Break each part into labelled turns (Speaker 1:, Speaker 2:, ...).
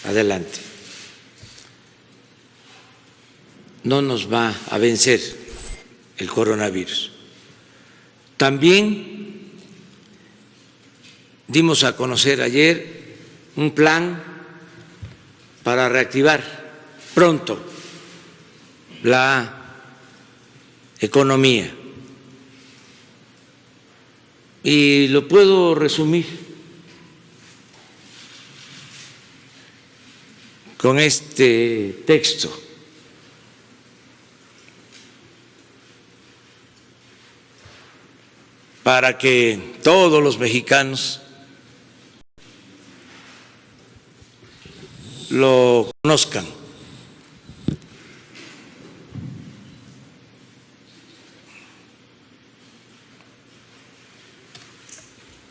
Speaker 1: adelante. No nos va a vencer el coronavirus. También dimos a conocer ayer un plan para reactivar pronto la economía. Y lo puedo resumir con este texto. Para que todos los mexicanos lo conozcan.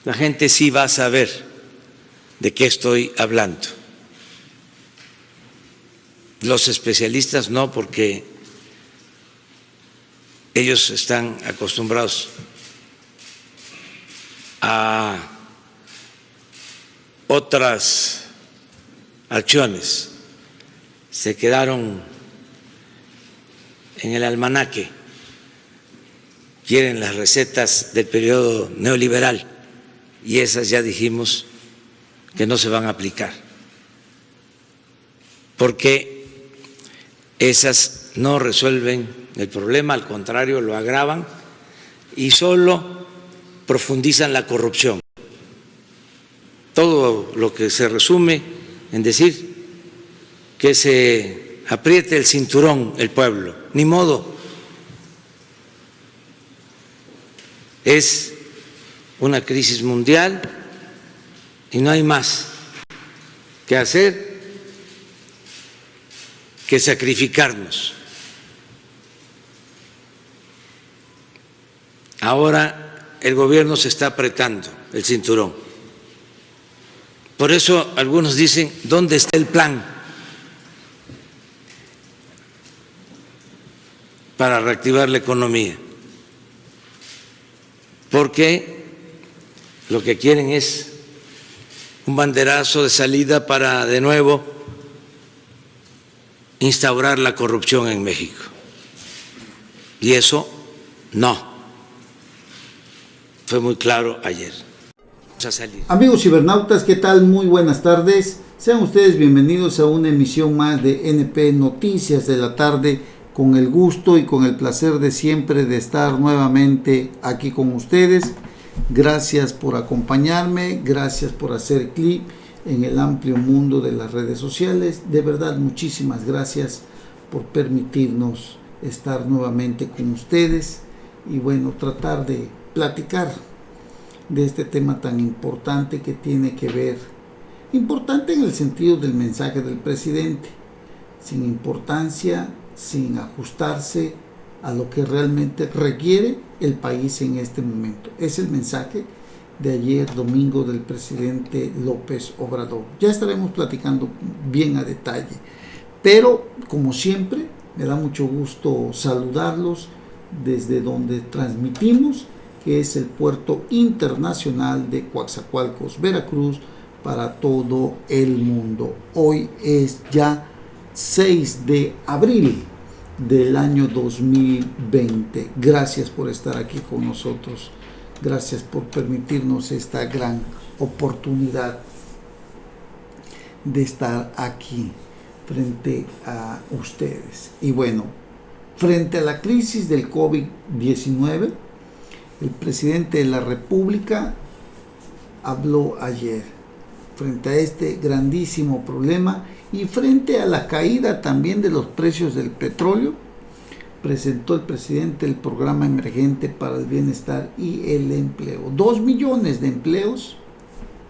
Speaker 1: La gente sí va a saber de qué estoy hablando. Los especialistas no, porque ellos están acostumbrados a otras acciones, se quedaron en el almanaque, quieren las recetas del periodo neoliberal y esas ya dijimos que no se van a aplicar, porque esas no resuelven el problema, al contrario, lo agravan y solo profundizan la corrupción. Todo lo que se resume en decir que se apriete el cinturón el pueblo, ni modo. Es una crisis mundial y no hay más que hacer que sacrificarnos. Ahora el gobierno se está apretando el cinturón. Por eso algunos dicen, ¿dónde está el plan para reactivar la economía? Porque lo que quieren es un banderazo de salida para de nuevo instaurar la corrupción en México. Y eso no. Fue muy claro ayer. Vamos a salir.
Speaker 2: Amigos cibernautas, ¿qué tal? Muy buenas tardes. Sean ustedes bienvenidos a una emisión más de NP Noticias de la tarde, con el gusto y con el placer de siempre de estar nuevamente aquí con ustedes. Gracias por acompañarme, gracias por hacer clic en el amplio mundo de las redes sociales. De verdad, muchísimas gracias por permitirnos estar nuevamente con ustedes y bueno, tratar de platicar de este tema tan importante que tiene que ver, importante en el sentido del mensaje del presidente, sin importancia, sin ajustarse a lo que realmente requiere el país en este momento. Es el mensaje de ayer domingo del presidente López Obrador. Ya estaremos platicando bien a detalle, pero como siempre me da mucho gusto saludarlos desde donde transmitimos, que es el puerto internacional de Coatzacoalcos, Veracruz, para todo el mundo. Hoy es ya 6 de abril del año 2020. Gracias por estar aquí con nosotros. Gracias por permitirnos esta gran oportunidad de estar aquí frente a ustedes. Y bueno, frente a la crisis del COVID-19, el presidente de la República habló ayer frente a este grandísimo problema y frente a la caída también de los precios del petróleo. Presentó el presidente el programa emergente para el bienestar y el empleo. 2 millones de empleos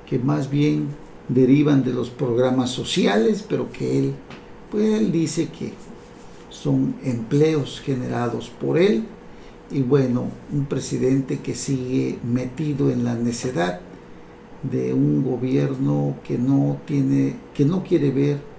Speaker 2: que más bien derivan de los programas sociales, pero que él dice que son empleos generados por él. Y bueno, un presidente que sigue metido en la necedad de un gobierno que no quiere ver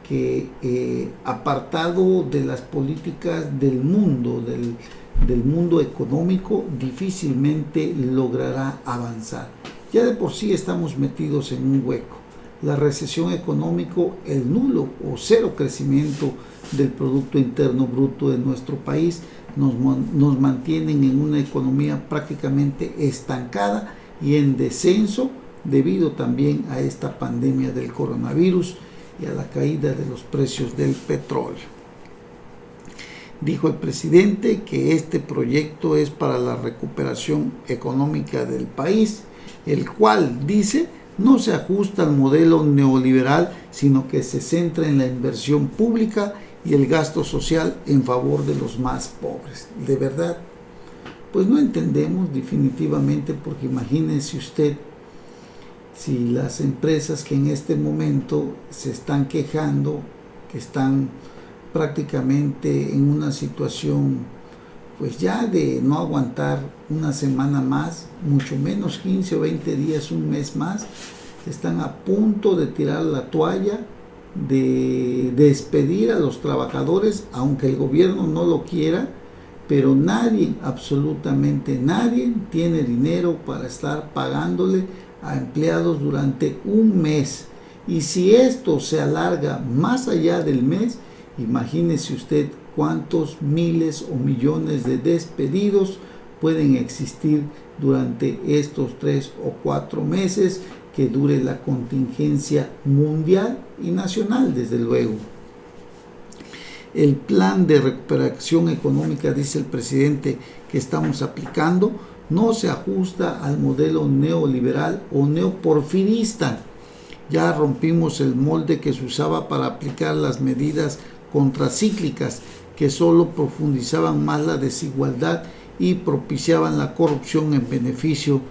Speaker 2: que apartado de las políticas del mundo, del mundo económico, difícilmente logrará avanzar. Ya de por sí estamos metidos en un hueco. la recesión económica, el nulo o cero crecimiento del Producto Interno Bruto de nuestro país nos mantienen en una economía prácticamente estancada y en descenso debido también a esta pandemia del coronavirus y a la caída de los precios del petróleo. Dijo el presidente que este proyecto es para la recuperación económica del país, el cual, dice, no se ajusta al modelo neoliberal, sino que se centra en la inversión pública y el gasto social en favor de los más pobres. De verdad, pues no entendemos definitivamente, porque imagínense usted si las empresas que en este momento se están quejando, que están prácticamente en una situación pues ya de no aguantar una semana más, mucho menos 15 o 20 días, un mes más, están a punto de tirar la toalla, de despedir a los trabajadores, aunque el gobierno no lo quiera, pero nadie, absolutamente nadie, tiene dinero para estar pagándole a empleados durante un mes. Y si esto se alarga más allá del mes, imagínese usted cuántos miles o millones de despedidos pueden existir durante estos 3 o 4 meses que dure la contingencia mundial y nacional, desde luego. El plan de recuperación económica, dice el presidente, que estamos aplicando, no se ajusta al modelo neoliberal o neoporfirista. Ya rompimos el molde que se usaba para aplicar las medidas contracíclicas, que solo profundizaban más la desigualdad y propiciaban la corrupción en beneficio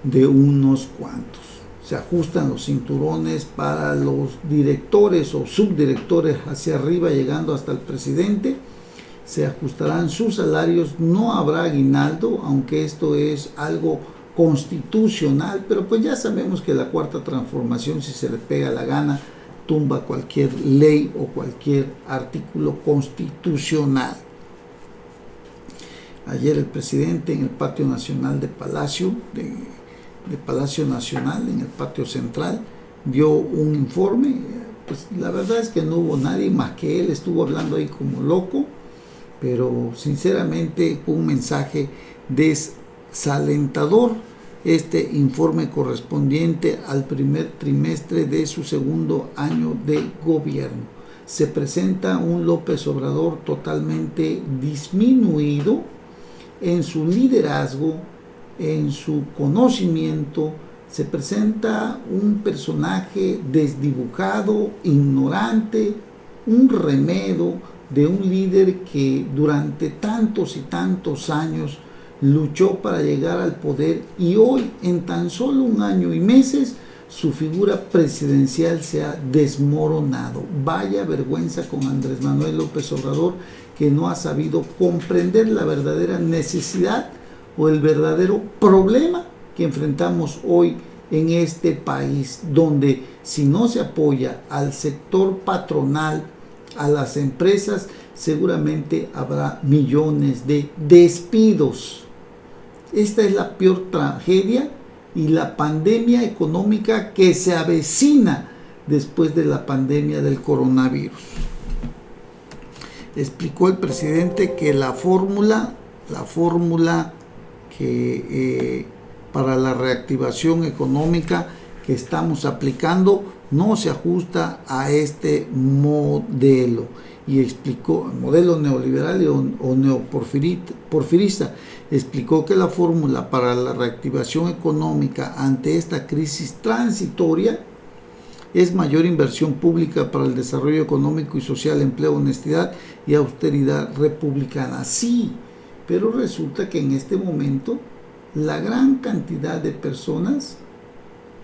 Speaker 2: de unos cuantos. Se ajustan los cinturones para los directores o subdirectores hacia arriba, llegando hasta el presidente. Se ajustarán sus salarios, no habrá aguinaldo, aunque esto es algo constitucional, pero pues ya sabemos que la cuarta transformación, si se le pega la gana, tumba cualquier ley o cualquier artículo constitucional. Ayer el presidente en el patio nacional de Palacio Nacional, en el patio central, dio un informe. Pues la verdad es que no hubo nadie más que él, estuvo hablando ahí como loco, pero sinceramente un mensaje desalentador. Este informe correspondiente al primer trimestre de su segundo año de gobierno. Se presenta un López Obrador totalmente disminuido en su liderazgo, en su conocimiento. Se presenta un personaje desdibujado, ignorante, un remedo de un líder que durante tantos y tantos años luchó para llegar al poder, y hoy, en tan solo un año y meses, su figura presidencial se ha desmoronado. Vaya vergüenza con Andrés Manuel López Obrador, que no ha sabido comprender la verdadera necesidad o el verdadero problema que enfrentamos hoy en este país, donde si no se apoya al sector patronal, a las empresas, seguramente habrá millones de despidos. Esta es la peor tragedia y la pandemia económica que se avecina después de la pandemia del coronavirus. Explicó el presidente que la fórmula que para la reactivación económica que estamos aplicando no se ajusta a este modelo, y explicó el modelo neoliberal o neoporfirista. Explicó que la fórmula para la reactivación económica ante esta crisis transitoria es mayor inversión pública para el desarrollo económico y social, empleo, honestidad y austeridad republicana. Sí, pero resulta que en este momento la gran cantidad de personas,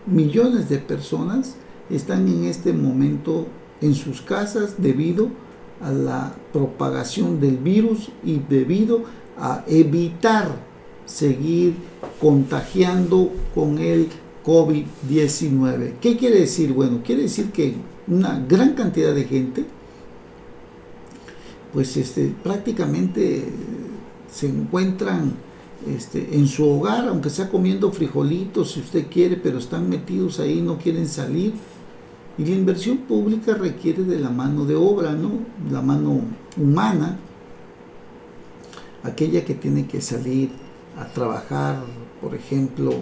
Speaker 2: millones de personas, están en este momento en sus casas debido a la propagación del virus y debido a evitar seguir contagiando con el COVID-19. ¿Qué quiere decir? Bueno, quiere decir que una gran cantidad de gente pues prácticamente se encuentran en su hogar, aunque sea comiendo frijolitos si usted quiere, pero están metidos ahí, no quieren salir, Y la inversión pública requiere de la mano de obra, ¿no? La mano humana, aquella que tiene que salir a trabajar, por ejemplo,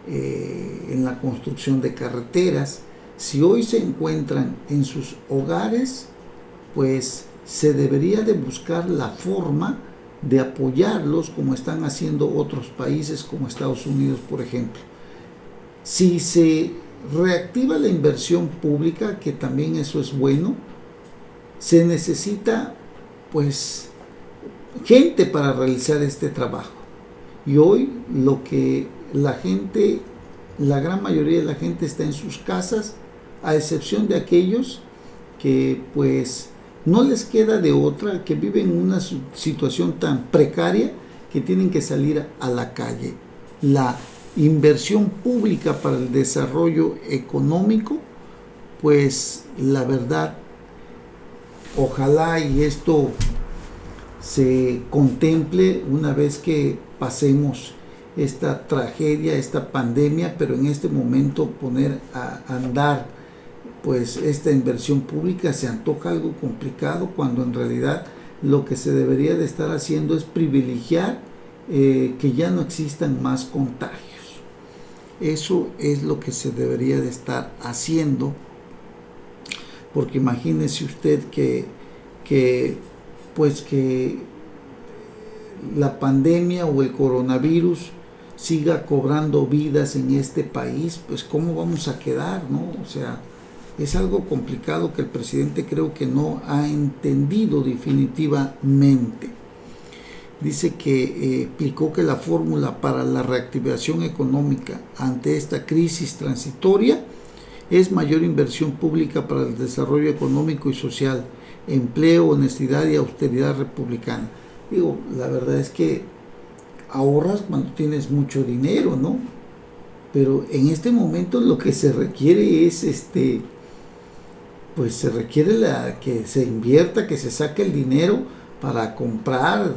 Speaker 2: en la construcción de carreteras. Si hoy se encuentran en sus hogares, pues se debería de buscar la forma de apoyarlos como están haciendo otros países como Estados Unidos, por ejemplo. Si se reactiva la inversión pública, que también eso es bueno, se necesita pues gente para realizar este trabajo. Y hoy lo que la gran mayoría de la gente está en sus casas, a excepción de aquellos que pues no les queda de otra, que viven en una situación tan precaria que tienen que salir a la calle. La inversión pública para el desarrollo económico, pues la verdad, ojalá y esto se contemple una vez que pasemos esta tragedia, esta pandemia, pero en este momento poner a andar pues esta inversión pública se antoja algo complicado, cuando en realidad lo que se debería de estar haciendo es privilegiar que ya no existan más contagios. Eso es lo que se debería de estar haciendo, porque imagínese usted que la pandemia o el coronavirus siga cobrando vidas en este país, pues cómo vamos a quedar, ¿no? O sea, es algo complicado que el presidente creo que no ha entendido definitivamente. Dice que explicó que la fórmula para la reactivación económica ante esta crisis transitoria es mayor inversión pública para el desarrollo económico y social, empleo, honestidad y austeridad republicana. Digo, la verdad es que ahorras cuando tienes mucho dinero, ¿no? Pero en este momento lo que se requiere es pues se requiere que se invierta, que se saque el dinero para comprar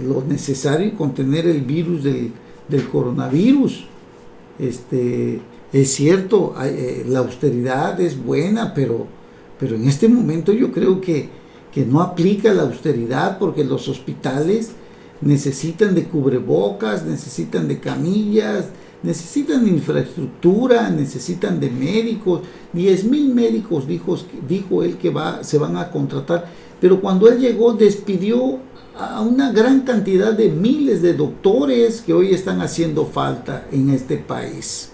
Speaker 2: lo necesario y contener el virus del coronavirus. Es cierto, la austeridad es buena, pero en este momento yo creo que no aplica la austeridad, porque los hospitales necesitan de cubrebocas, necesitan de camillas, necesitan de infraestructura, necesitan de médicos. 10,000 médicos dijo él que se van a contratar, pero cuando él llegó despidió a una gran cantidad de miles de doctores que hoy están haciendo falta en este país.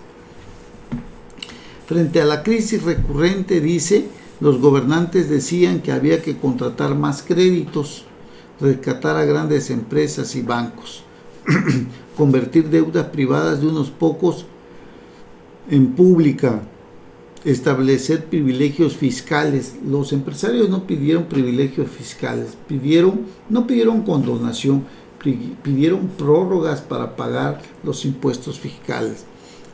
Speaker 2: Frente a la crisis recurrente, dice, los gobernantes decían que había que contratar más créditos, rescatar a grandes empresas y bancos, convertir deudas privadas de unos pocos en pública, establecer privilegios fiscales. Los empresarios no pidieron privilegios fiscales, no pidieron condonación, pidieron prórrogas para pagar los impuestos fiscales,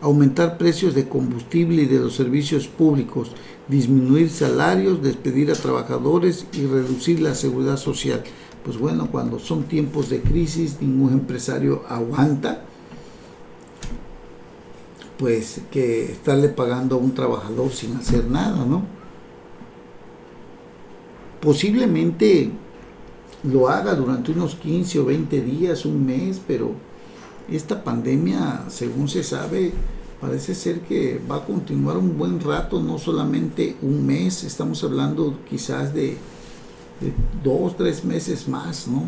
Speaker 2: aumentar precios de combustible y de los servicios públicos, disminuir salarios, despedir a trabajadores y reducir la seguridad social. Pues bueno, cuando son tiempos de crisis, ningún empresario aguanta pues que estarle pagando a un trabajador sin hacer nada, ¿no? Posiblemente lo haga durante unos 15 o 20 días, un mes, pero esta pandemia, según se sabe, parece ser que va a continuar un buen rato, no solamente un mes, estamos hablando quizás de 2, 3 meses más, ¿no?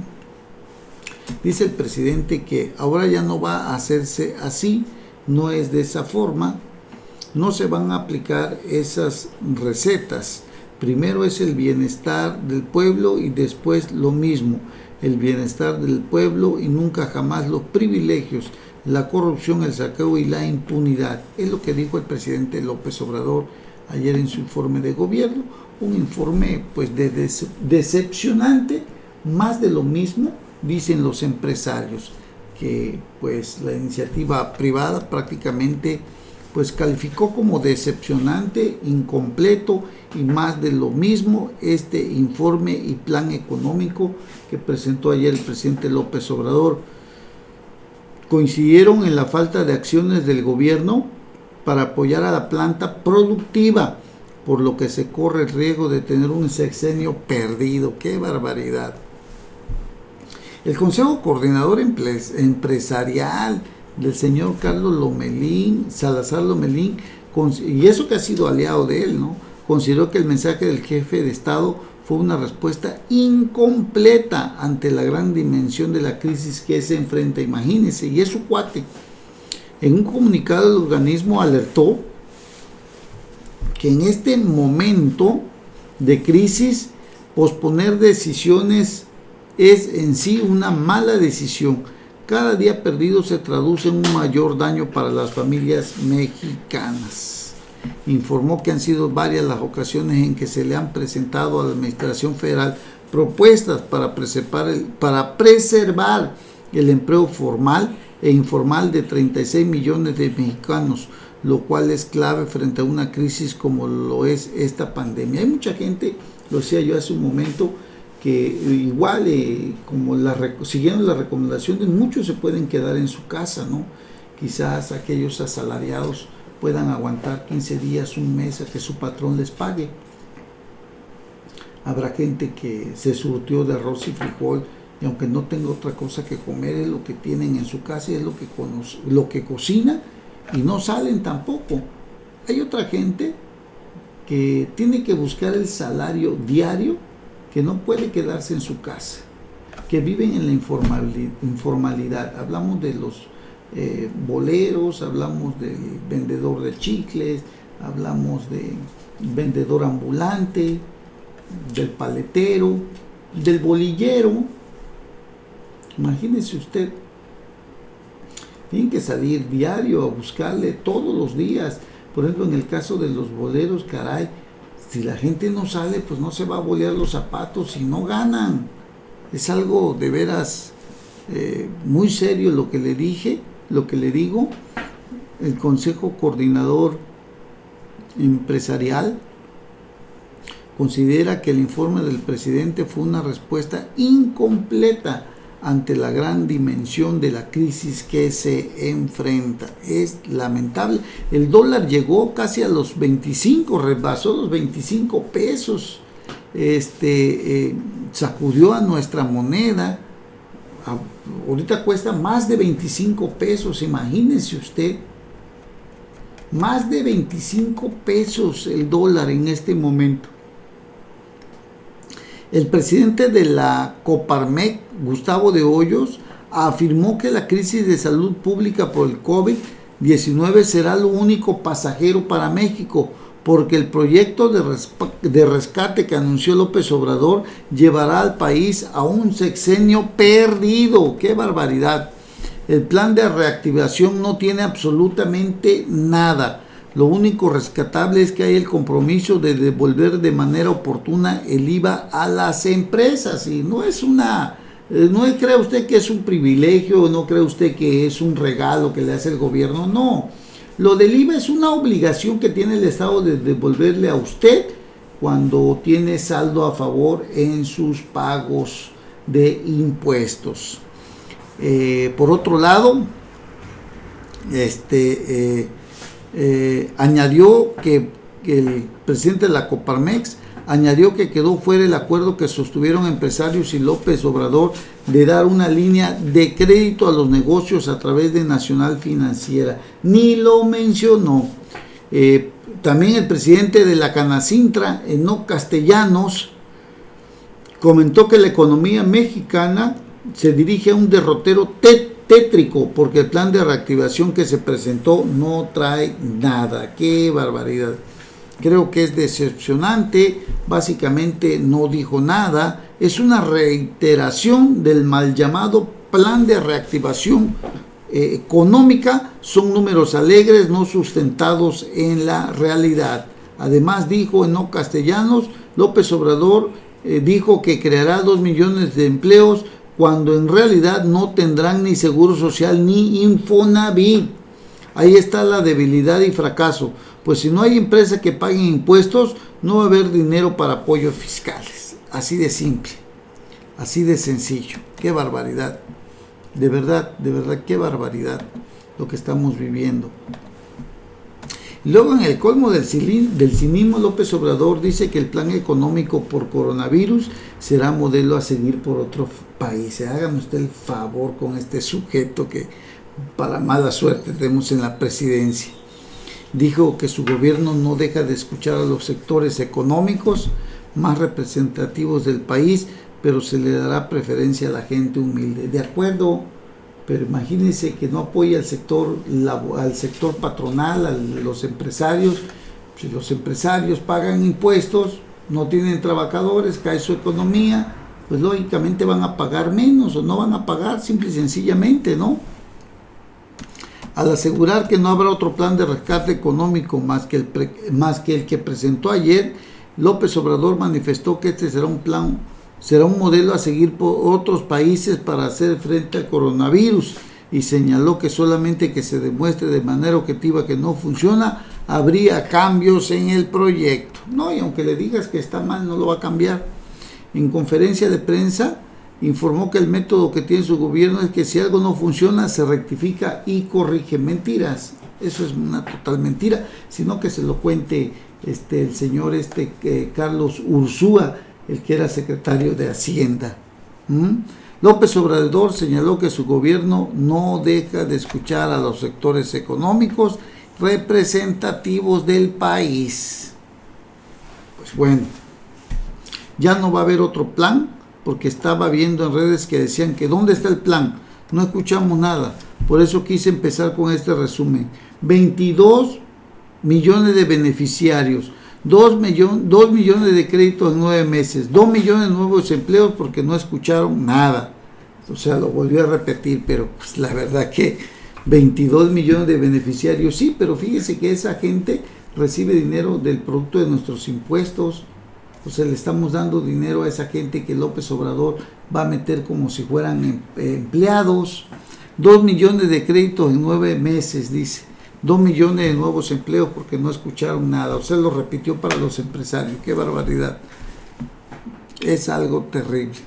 Speaker 2: Dice el presidente que ahora ya no va a hacerse así, no es de esa forma, no se van a aplicar esas recetas. Primero es el bienestar del pueblo y después lo mismo, el bienestar del pueblo y nunca jamás los privilegios, la corrupción, el saqueo y la impunidad. Es lo que dijo el presidente López Obrador ayer en su informe de gobierno, un informe pues decepcionante, más de lo mismo, dicen los empresarios, que pues la iniciativa privada prácticamente pues calificó como decepcionante, incompleto y más de lo mismo este informe y plan económico que presentó ayer el presidente López Obrador. Coincidieron en la falta de acciones del gobierno para apoyar a la planta productiva, por lo que se corre el riesgo de tener un sexenio perdido. ¡Qué barbaridad! El Consejo Coordinador Empresarial del señor Carlos Salazar Lomelín, y eso que ha sido aliado de él, ¿no?, consideró que el mensaje del jefe de Estado fue una respuesta incompleta ante la gran dimensión de la crisis que se enfrenta. Imagínense, y es su cuate. En un comunicado, el organismo alertó que en este momento de crisis, posponer decisiones es en sí una mala decisión. Cada día perdido se traduce en un mayor daño para las familias mexicanas. Informó que han sido varias las ocasiones en que se le han presentado a la Administración Federal propuestas para preservar el empleo formal e informal de 36 millones de mexicanos, lo cual es clave frente a una crisis como lo es esta pandemia. Hay mucha gente, lo decía yo hace un momento, que igual como siguiendo las recomendaciones, muchos se pueden quedar en su casa, ¿no? Quizás aquellos asalariados puedan aguantar 15 días, un mes a que su patrón les pague. Habrá gente que se surtió de arroz y frijol y aunque no tenga otra cosa que comer, es lo que tienen en su casa, es lo que cocina, y no salen tampoco. Hay otra gente que tiene que buscar el salario diario, que no puede quedarse en su casa, que viven en la informalidad. Hablamos de los boleros, hablamos del vendedor de chicles, hablamos del vendedor ambulante, del paletero, del bolillero. Imagínese usted, tienen que salir diario a buscarle todos los días. Por ejemplo, en el caso de los boleros, caray, si la gente no sale, pues no se va a bolear los zapatos y no ganan. Es algo de veras muy serio lo que le digo. El Consejo Coordinador Empresarial considera que el informe del presidente fue una respuesta incompleta ante la gran dimensión de la crisis que se enfrenta. Es lamentable. El dólar llegó casi a los 25, rebasó los 25 pesos. Sacudió a nuestra moneda. Ahorita cuesta más de 25 pesos, imagínense usted. Más de 25 pesos el dólar en este momento. El presidente de la Coparmex, Gustavo de Hoyos, afirmó que la crisis de salud pública por el COVID-19 será lo único pasajero para México, porque el proyecto de rescate que anunció López Obrador llevará al país a un sexenio perdido. ¡Qué barbaridad! El plan de reactivación no tiene absolutamente nada. Lo único rescatable es que hay el compromiso de devolver de manera oportuna el IVA a las empresas. Y no es no cree usted que es un privilegio, no cree usted que es un regalo que le hace el gobierno. No, lo del IVA es una obligación que tiene el Estado de devolverle a usted cuando tiene saldo a favor en sus pagos de impuestos. Por otro lado, añadió que el presidente de la Coparmex añadió que quedó fuera el acuerdo que sostuvieron empresarios y López Obrador de dar una línea de crédito a los negocios a través de Nacional Financiera. Ni lo mencionó. También el presidente de la Canacintra, Enoc Castellanos, comentó que la economía mexicana se dirige a un derrotero tétrico porque el plan de reactivación que se presentó no trae nada. ¡Qué barbaridad! Creo que es decepcionante. Básicamente no dijo nada. Es una reiteración del mal llamado plan de reactivación económica. Son números alegres, no sustentados en la realidad. Además, dijo Enoc Castellanos, López Obrador dijo que creará 2 millones de empleos cuando en realidad no tendrán ni seguro social ni Infonavit. Ahí está la debilidad y fracaso, pues si no hay empresa que paguen impuestos, no va a haber dinero para apoyos fiscales. Así de simple, así de sencillo. ¡Qué barbaridad! De verdad, qué barbaridad lo que estamos viviendo. Luego, en el colmo del cinismo, López Obrador dice que el plan económico por coronavirus será modelo a seguir por otros países. Hágame usted el favor con este sujeto que para mala suerte tenemos en la presidencia. Dijo que su gobierno no deja de escuchar a los sectores económicos más representativos del país, pero se le dará preferencia a la gente humilde. De acuerdo, pero imagínense que no apoya al sector patronal, a los empresarios. Si los empresarios pagan impuestos, no tienen trabajadores, cae su economía, pues lógicamente van a pagar menos o no van a pagar, simple y sencillamente, ¿no? Al asegurar que no habrá otro plan de rescate económico más que el que presentó ayer, López Obrador manifestó que este será un modelo a seguir por otros países para hacer frente al coronavirus, y señaló que solamente que se demuestre de manera objetiva que no funciona, habría cambios en el proyecto. No, y aunque le digas que está mal, no lo va a cambiar. En conferencia de prensa informó que el método que tiene su gobierno es que si algo no funciona, se rectifica y corrige. Mentiras, eso es una total mentira, sino que se lo cuente el señor Carlos Ursúa, el que era secretario de Hacienda. López Obrador señaló que su gobierno no deja de escuchar a los sectores económicos representativos del país. Pues bueno, ya no va a haber otro plan, porque estaba viendo en redes que decían que ¿dónde está el plan? No escuchamos nada. Por eso quise empezar con este resumen. 22 millones de beneficiarios, 2 millones de créditos en 9 meses, 2 millones de nuevos empleos, porque no escucharon nada. O sea, lo volvió a repetir, pero pues la verdad que 22 millones de beneficiarios, sí, pero fíjese que esa gente recibe dinero del producto de nuestros impuestos. O sea, le estamos dando dinero a esa gente que López Obrador va a meter como si fueran empleados. 2 millones de créditos en 9 meses, dice. 2 millones de nuevos empleos, porque no escucharon nada. O sea, lo repitió para los empresarios. ¡Qué barbaridad! Es algo terrible.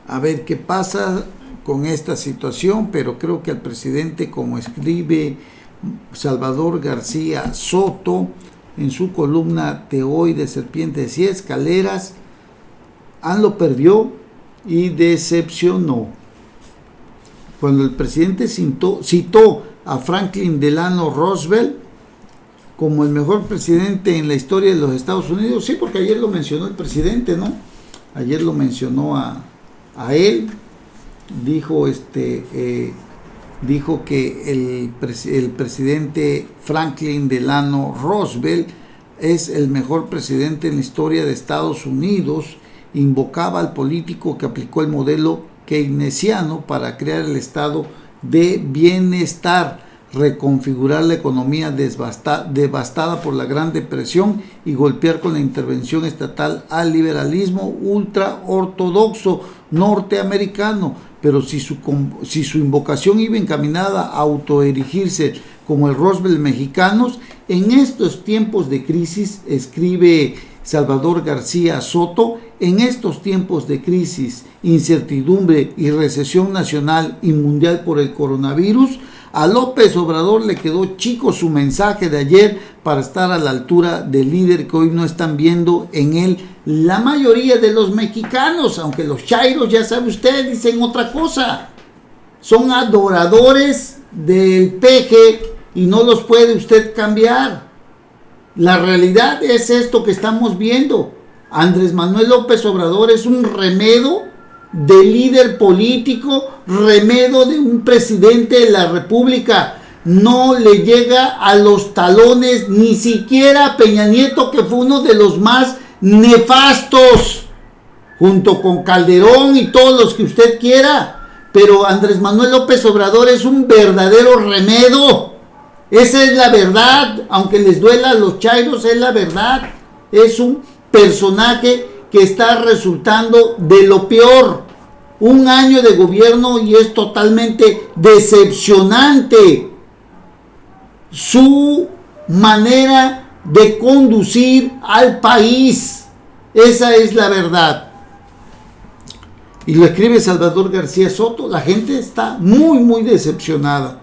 Speaker 2: A ver qué pasa con esta situación, pero creo que al presidente, como escribe Salvador García Soto en su columna de hoy de Serpientes y Escaleras, lo perdió y decepcionó. Cuando el presidente citó a Franklin Delano Roosevelt como el mejor presidente en la historia de los Estados Unidos, sí, porque ayer lo mencionó el presidente, ¿no? Ayer lo mencionó a él, dijo que el presidente Franklin Delano Roosevelt es el mejor presidente en la historia de Estados Unidos. Invocaba al político que aplicó el modelo keynesiano para crear el estado de bienestar, reconfigurar la economía devastada por la Gran Depresión y golpear con la intervención estatal al liberalismo ultraortodoxo norteamericano. Pero si su invocación iba encaminada a autoerigirse como el Roosevelt mexicanos, en estos tiempos de crisis, escribe Salvador García Soto, en estos tiempos de crisis, incertidumbre y recesión nacional y mundial por el coronavirus, a López Obrador le quedó chico su mensaje de ayer para estar a la altura del líder que hoy no están viendo en él la mayoría de los mexicanos, aunque los chairos, ya sabe usted, dicen otra cosa. Son adoradores del peje y no los puede usted cambiar. La realidad es esto que estamos viendo. Andrés Manuel López Obrador es un remedo de líder político, remedo de un presidente de la República. No le llega a los talones ni siquiera a Peña Nieto, que fue uno de los más nefastos, junto con Calderón y todos los que usted quiera. Pero Andrés Manuel López Obrador es un verdadero remedo. Esa es la verdad, aunque les duela a los chairos, es la verdad. Es un personaje que está resultando de lo peor. Un año de gobierno y es totalmente decepcionante su manera de conducir al país. Esa es la verdad. Y lo escribe Salvador García Soto. La gente está muy, muy decepcionada.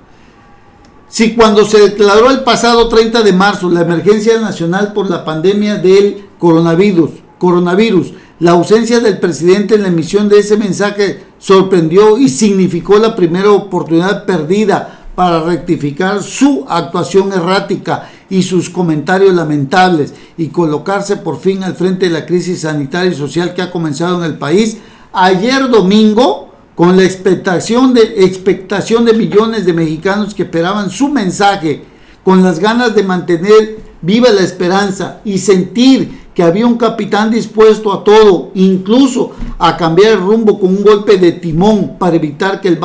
Speaker 2: Si cuando se declaró el pasado 30 de marzo la emergencia nacional por la pandemia del coronavirus, la ausencia del presidente en la emisión de ese mensaje sorprendió y significó la primera oportunidad perdida para rectificar su actuación errática y sus comentarios lamentables y colocarse por fin al frente de la crisis sanitaria y social que ha comenzado en el país, ayer domingo, con la expectación de millones de mexicanos que esperaban su mensaje, con las ganas de mantener viva la esperanza y sentir que había un capitán dispuesto a todo, incluso a cambiar el rumbo con un golpe de timón para evitar que el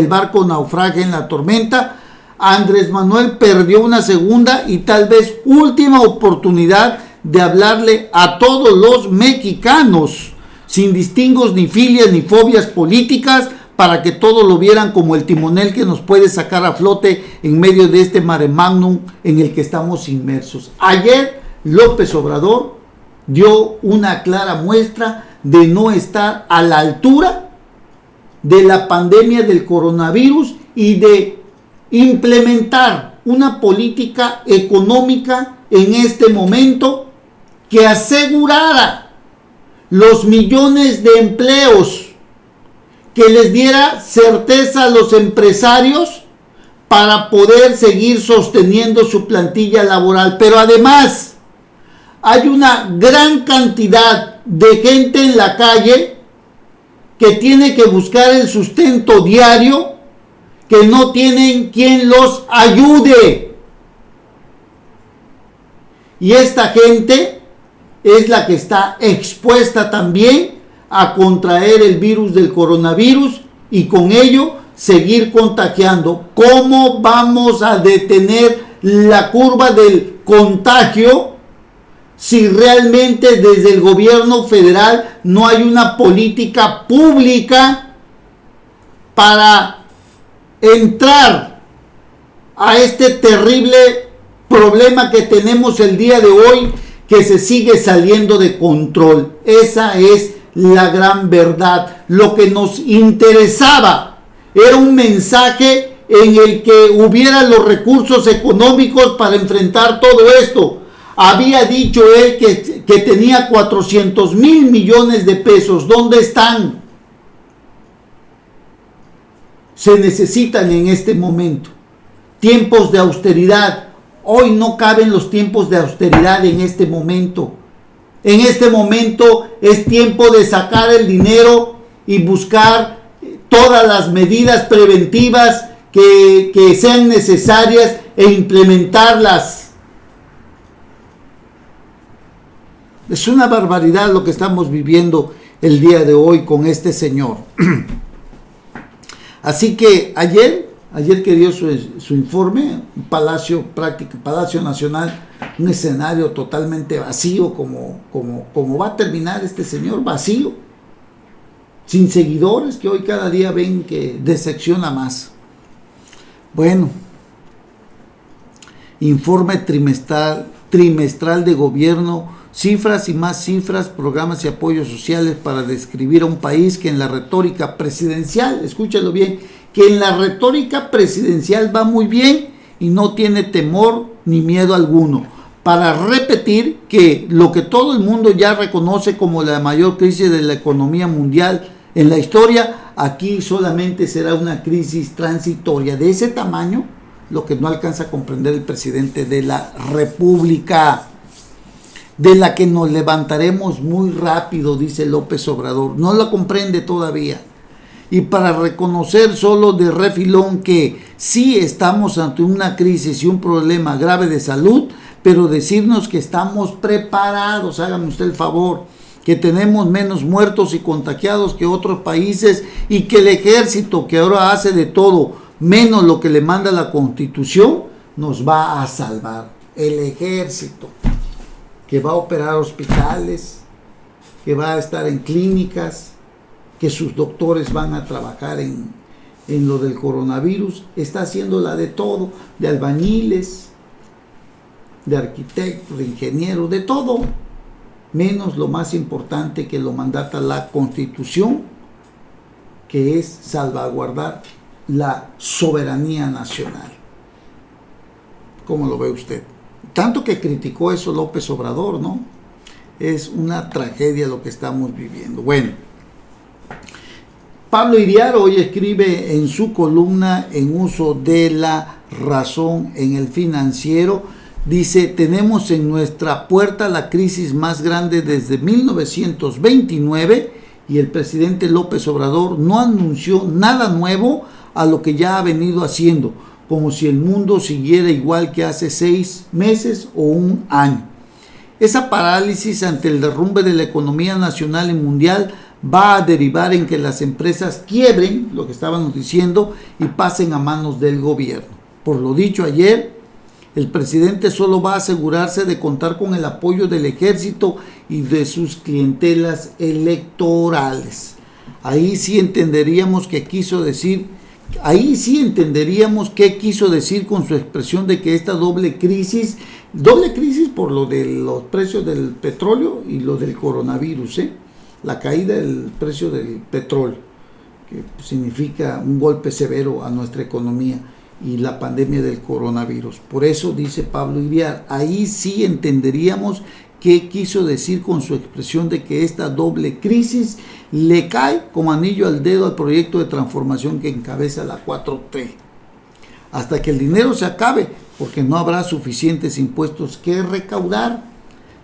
Speaker 2: barco naufrague en la tormenta, Andrés Manuel perdió una segunda y tal vez última oportunidad de hablarle a todos los mexicanos, sin distingos ni filias ni fobias políticas, para que todos lo vieran como el timonel que nos puede sacar a flote en medio de este mare magnum en el que estamos inmersos. Ayer López Obrador dio una clara muestra de no estar a la altura de la pandemia del coronavirus y de implementar una política económica en este momento que asegurara los millones de empleos, que les diera certeza a los empresarios para poder seguir sosteniendo su plantilla laboral. Pero además hay una gran cantidad de gente en la calle que tiene que buscar el sustento diario, que no tienen quien los ayude. Y esta gente es la que está expuesta también a contraer el virus del coronavirus y con ello seguir contagiando. ¿Cómo vamos a detener la curva del contagio si realmente desde el gobierno federal no hay una política pública para entrar a este terrible problema que tenemos el día de hoy, que se sigue saliendo de control? Esa es la gran verdad. Lo que nos interesaba era un mensaje en el que hubiera los recursos económicos para enfrentar todo esto. Había dicho él que tenía 400,000 millones de pesos. ¿Dónde están? Se necesitan en este momento tiempos de austeridad. Hoy no caben los tiempos de austeridad en este momento. En este momento es tiempo de sacar el dinero y buscar todas las medidas preventivas que sean necesarias e implementarlas. Es una barbaridad lo que estamos viviendo el día de hoy con este señor. Así que ayer que dio su informe, Palacio Nacional, un escenario totalmente vacío, como va a terminar este señor, vacío, sin seguidores, que hoy cada día ven que decepciona más. Bueno, informe trimestral de gobierno, cifras y más cifras, programas y apoyos sociales para describir a un país que en la retórica presidencial, escúchalo bien, que en la retórica presidencial va muy bien y no tiene temor ni miedo alguno, para repetir que lo que todo el mundo ya reconoce como la mayor crisis de la economía mundial en la historia, aquí solamente será una crisis transitoria. De ese tamaño, lo que no alcanza a comprender el presidente de la República, de la que nos levantaremos muy rápido, dice López Obrador. No lo comprende todavía. Y para reconocer solo de refilón que sí estamos ante una crisis y un problema grave de salud, pero decirnos que estamos preparados, hágame usted el favor, que tenemos menos muertos y contagiados que otros países y que el ejército, que ahora hace de todo menos lo que le manda la Constitución, nos va a salvar. El ejército, que va a operar hospitales, que va a estar en clínicas, que sus doctores van a trabajar en lo del coronavirus, está haciendo la de todo, de albañiles, de arquitectos, de ingenieros, de todo, menos lo más importante que lo mandata la Constitución, que es salvaguardar la soberanía nacional. ¿Cómo lo ve usted? Tanto que criticó eso López Obrador, ¿no? Es una tragedia lo que estamos viviendo. Bueno, Pablo Iriar hoy escribe en su columna En uso de la razón en El Financiero, dice: tenemos en nuestra puerta la crisis más grande desde 1929 y el presidente López Obrador no anunció nada nuevo a lo que ya ha venido haciendo, como si el mundo siguiera igual que hace 6 meses o un año. Esa parálisis ante el derrumbe de la economía nacional y mundial va a derivar en que las empresas quiebren, lo que estábamos diciendo, y pasen a manos del gobierno. Por lo dicho ayer, el presidente solo va a asegurarse de contar con el apoyo del ejército y de sus clientelas electorales. Ahí sí entenderíamos qué quiso decir con su expresión de que esta doble crisis por lo de los precios del petróleo y lo del coronavirus, la caída del precio del petróleo, que significa un golpe severo a nuestra economía, y la pandemia del coronavirus. Por eso dice Pablo Iriar, ahí sí entenderíamos qué quiso decir con su expresión de que esta doble crisis le cae como anillo al dedo al proyecto de transformación que encabeza la 4T. Hasta que el dinero se acabe, porque no habrá suficientes impuestos que recaudar,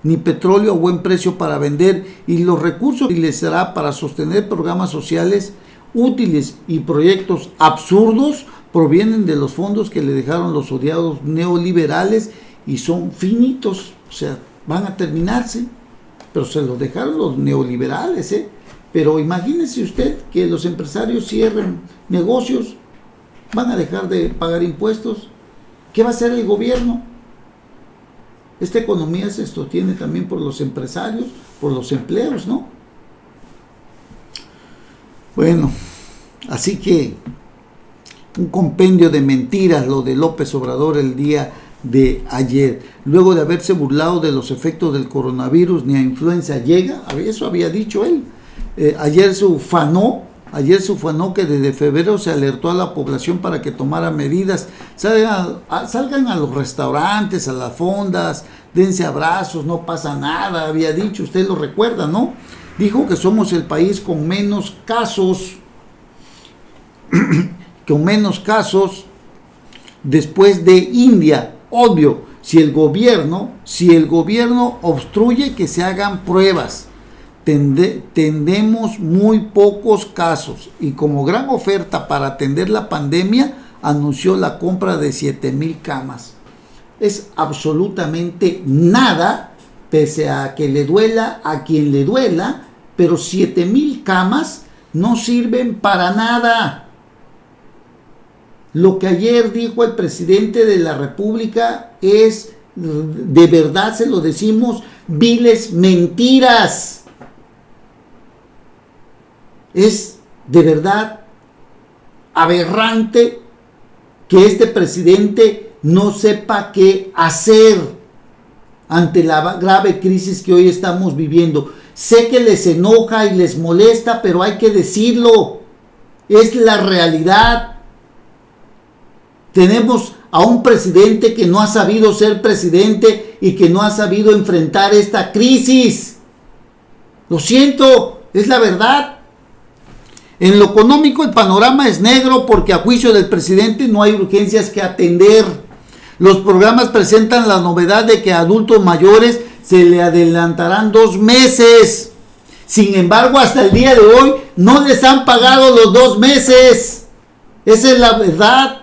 Speaker 2: ni petróleo a buen precio para vender, y los recursos que les será para sostener programas sociales útiles y proyectos absurdos provienen de los fondos que le dejaron los odiados neoliberales y son finitos, o sea, van a terminarse, pero se los dejaron los neoliberales, Pero imagínese usted que los empresarios cierren negocios, van a dejar de pagar impuestos. ¿Qué va a hacer el gobierno? Esta economía se sostiene también por los empresarios, por los empleos, ¿no? Bueno, así que un compendio de mentiras lo de López Obrador el día de ayer. Luego de haberse burlado de los efectos del coronavirus, ni a influenza llega, eso había dicho él. Ayer se ufanó que desde febrero se alertó a la población para que tomara medidas. Salgan a los restaurantes, a las fondas, dense abrazos, no pasa nada, había dicho, usted lo recuerda, ¿no? Dijo que somos el país con menos casos, después de India. Obvio, si el gobierno obstruye que se hagan pruebas, tendemos muy pocos casos, y como gran oferta para atender la pandemia anunció la compra de 7,000 camas. Es absolutamente nada, pese a que le duela a quien le duela, pero 7,000 camas no sirven para nada. Lo que ayer dijo el presidente de la República es, de verdad se lo decimos, viles mentiras. Es de verdad aberrante que este presidente no sepa qué hacer ante la grave crisis que hoy estamos viviendo. Sé que les enoja y les molesta, pero hay que decirlo. Es la realidad. Tenemos a un presidente que no ha sabido ser presidente y que no ha sabido enfrentar esta crisis. Lo siento, es la verdad. En lo económico el panorama es negro porque a juicio del presidente no hay urgencias que atender. Los programas presentan la novedad de que a adultos mayores se le adelantarán 2 meses. Sin embargo, hasta el día de hoy no les han pagado los 2 meses. Esa es la verdad.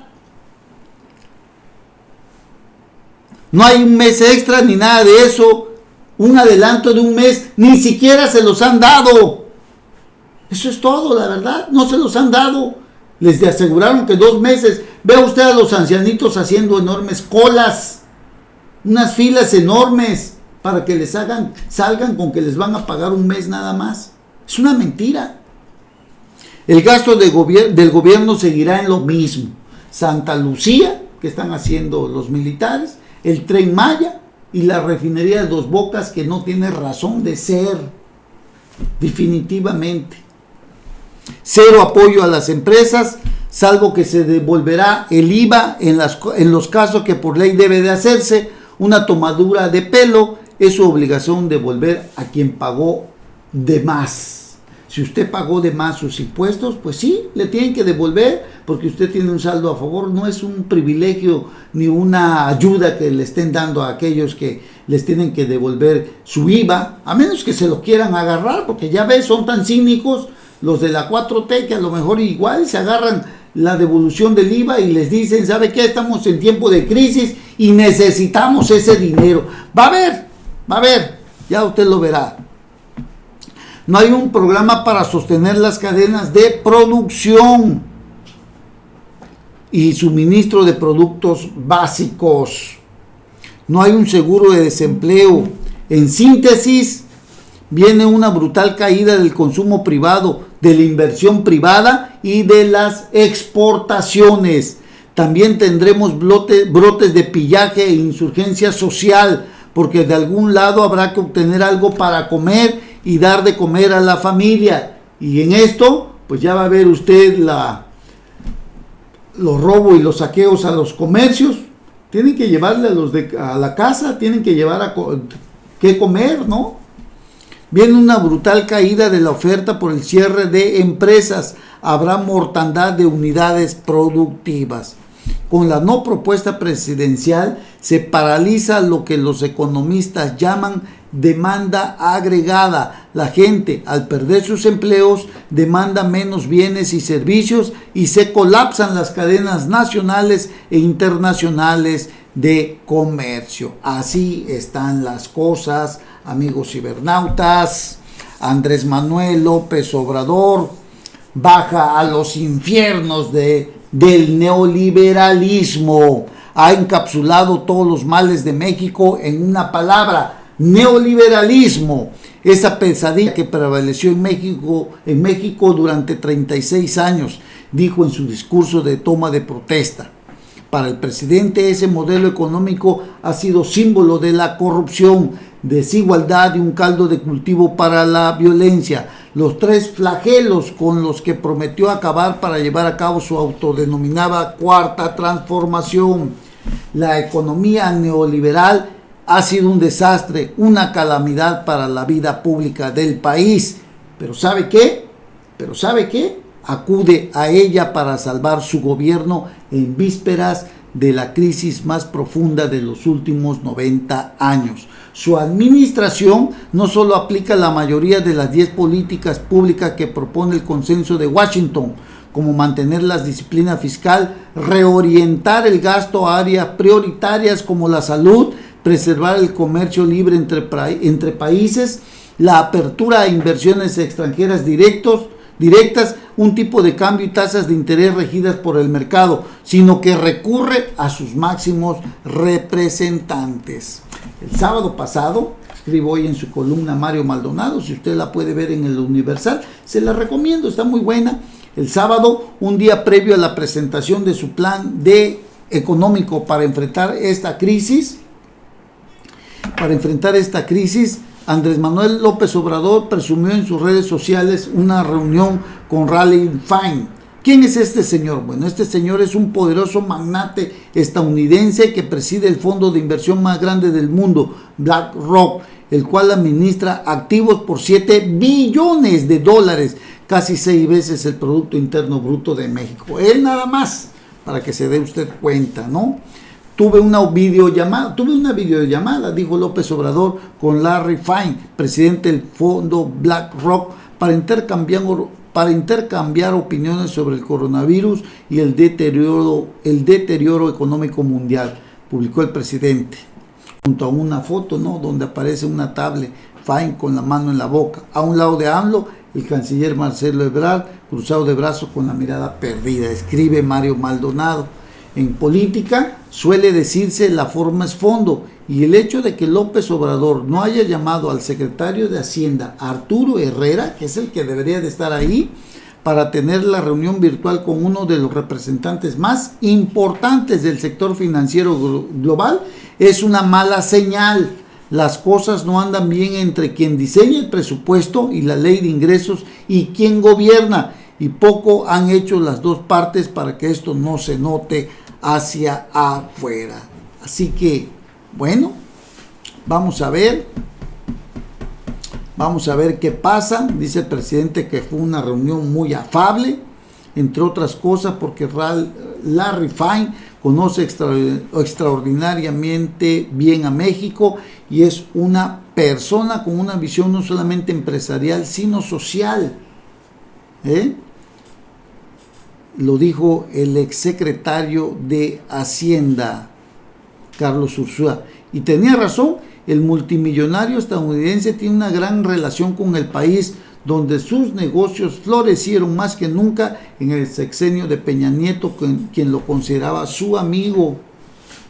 Speaker 2: No hay un mes extra ni nada de eso. Un adelanto de un mes ni siquiera se los han dado. Eso es todo, la verdad. No se los han dado. Les aseguraron que 2 meses. Vea usted a los ancianitos haciendo enormes colas. Unas filas enormes para que salgan con que les van a pagar 1 mes nada más. Es una mentira. El gasto del gobierno seguirá en lo mismo. Santa Lucía, que están haciendo los militares, el Tren Maya y la refinería de Dos Bocas, que no tiene razón de ser, definitivamente. Cero apoyo a las empresas, salvo que se devolverá el IVA en los casos que por ley debe de hacerse. Una tomadura de pelo es su obligación devolver a quien pagó de más. Si usted pagó de más sus impuestos, pues sí, le tienen que devolver porque usted tiene un saldo a favor. No es un privilegio ni una ayuda que le estén dando a aquellos que les tienen que devolver su IVA, a menos que se lo quieran agarrar, porque ya ves, son tan cínicos los de la 4T que a lo mejor igual se agarran la devolución del IVA y les dicen, ¿sabe qué? Estamos en tiempo de crisis y necesitamos ese dinero. Va a ver, ya usted lo verá. No hay un programa para sostener las cadenas de producción y suministro de productos básicos. No hay un seguro de desempleo. En síntesis, viene una brutal caída del consumo privado, de la inversión privada y de las exportaciones. También tendremos brotes de pillaje e insurgencia social, porque de algún lado habrá que obtener algo para comer y dar de comer a la familia. Y en esto, pues ya va a ver usted los robos y los saqueos a los comercios. Tienen que llevarle a la casa, tienen que llevar qué comer, ¿no? Viene una brutal caída de la oferta por el cierre de empresas. Habrá mortandad de unidades productivas. Con la no propuesta presidencial se paraliza lo que los economistas llaman demanda agregada. La gente, al perder sus empleos, demanda menos bienes y servicios y se colapsan las cadenas nacionales e internacionales de comercio. Así están las cosas, amigos cibernautas. Andrés Manuel López Obrador baja a los infiernos del neoliberalismo. Ha encapsulado todos los males de México en una palabra: neoliberalismo. Esa pesadilla que prevaleció en México durante 36 años, dijo en su discurso de toma de protesta. Para el presidente, ese modelo económico ha sido símbolo de la corrupción, desigualdad y un caldo de cultivo para la violencia. Los tres flagelos con los que prometió acabar para llevar a cabo su autodenominada cuarta transformación. La economía neoliberal ha sido un desastre, una calamidad para la vida pública del país. Pero ¿sabe qué? Acude a ella para salvar su gobierno en vísperas de la crisis más profunda de los últimos 90 años. Su administración no solo aplica la mayoría de las 10 políticas públicas que propone el consenso de Washington, como mantener la disciplina fiscal, reorientar el gasto a áreas prioritarias como la salud, preservar el comercio libre entre países, la apertura a inversiones extranjeras directas, un tipo de cambio y tasas de interés regidas por el mercado, sino que recurre a sus máximos representantes. El sábado pasado, escribo hoy en su columna Mario Maldonado, si usted la puede ver en el Universal, se la recomiendo, está muy buena. El sábado, un día previo a la presentación de su plan económico para enfrentar esta crisis, Andrés Manuel López Obrador presumió en sus redes sociales una reunión con Ralph Fine. ¿Quién es este señor? Bueno, este señor es un poderoso magnate estadounidense que preside el fondo de inversión más grande del mundo, BlackRock, el cual administra activos por $7 billones, casi 6 veces el Producto Interno Bruto de México. Él nada más, para que se dé usted cuenta, ¿no? Tuve una videollamada, dijo López Obrador, con Larry Fine, presidente del fondo BlackRock, para intercambiar opiniones sobre el coronavirus y el deterioro económico mundial, publicó el presidente, junto a una foto, ¿no?, donde aparece una tablet, Fine con la mano en la boca. A un lado de AMLO, el canciller Marcelo Ebrard, cruzado de brazos con la mirada perdida, escribe Mario Maldonado. En política suele decirse la forma es fondo, y el hecho de que López Obrador no haya llamado al secretario de Hacienda, Arturo Herrera, que es el que debería de estar ahí, para tener la reunión virtual con uno de los representantes más importantes del sector financiero global, es una mala señal. Las cosas no andan bien entre quien diseña el presupuesto y la ley de ingresos y quien gobierna. y poco han hecho las dos partes para que esto no se note hacia afuera. Así que, bueno, vamos a ver qué pasa. Dice el presidente que fue una reunión muy afable, entre otras cosas porque Larry Fine conoce extraordinariamente bien a México y es una persona con una visión no solamente empresarial, sino social. Lo dijo el exsecretario de Hacienda, Carlos Ursúa. Y tenía razón, el multimillonario estadounidense tiene una gran relación con el país, donde sus negocios florecieron más que nunca en el sexenio de Peña Nieto, quien lo consideraba su amigo.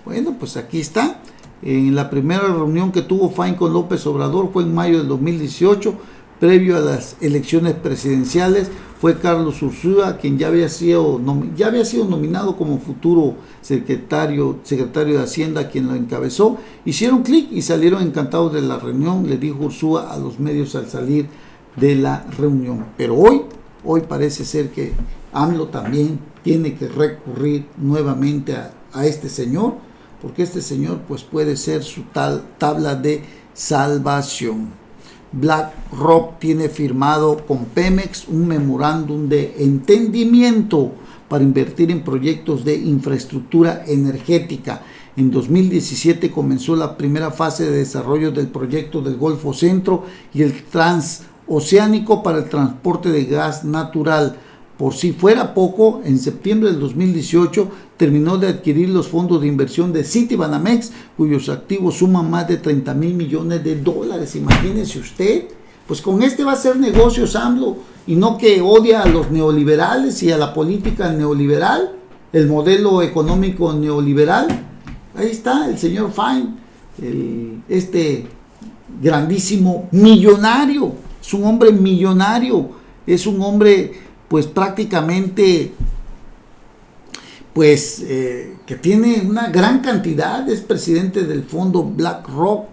Speaker 2: Bueno, pues aquí está. En la primera reunión que tuvo Fine con López Obrador fue en mayo del 2018, previo a las elecciones presidenciales. Fue Carlos Ursúa quien ya había sido nominado como futuro secretario de Hacienda, quien lo encabezó. Hicieron clic y salieron encantados de la reunión, le dijo Ursúa a los medios al salir de la reunión. Pero hoy parece ser que AMLO también tiene que recurrir nuevamente a este señor, porque este señor pues puede ser su tabla de salvación. BlackRock tiene firmado con Pemex un memorándum de entendimiento para invertir en proyectos de infraestructura energética. En 2017 comenzó la primera fase de desarrollo del proyecto del Golfo Centro y el transoceánico para el transporte de gas natural. Por si fuera poco, en septiembre del 2018 terminó de adquirir los fondos de inversión de Citibanamex, cuyos activos suman más de 30 mil millones de dólares. Imagínese usted, pues con este va a hacer negocios AMLO, y no que odia a los neoliberales y a la política neoliberal, el modelo económico neoliberal. Ahí está el señor Fine, este grandísimo millonario, es un hombre millonario, es un hombre pues prácticamente que tiene una gran cantidad, es presidente del fondo BlackRock,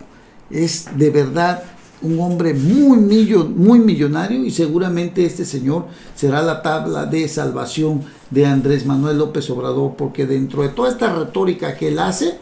Speaker 2: es de verdad un hombre muy millonario, y seguramente este señor será la tabla de salvación de Andrés Manuel López Obrador, porque dentro de toda esta retórica que él hace,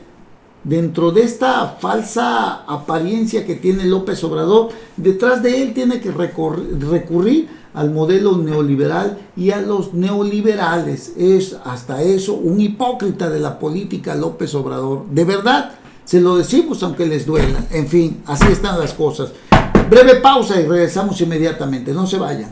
Speaker 2: dentro de esta falsa apariencia que tiene López Obrador, detrás de él tiene que recurrir al modelo neoliberal y a los neoliberales. Es hasta eso un hipócrita de la política López Obrador. De verdad, se lo decimos aunque les duela. En fin, así están las cosas. Breve pausa y regresamos inmediatamente. No se vayan.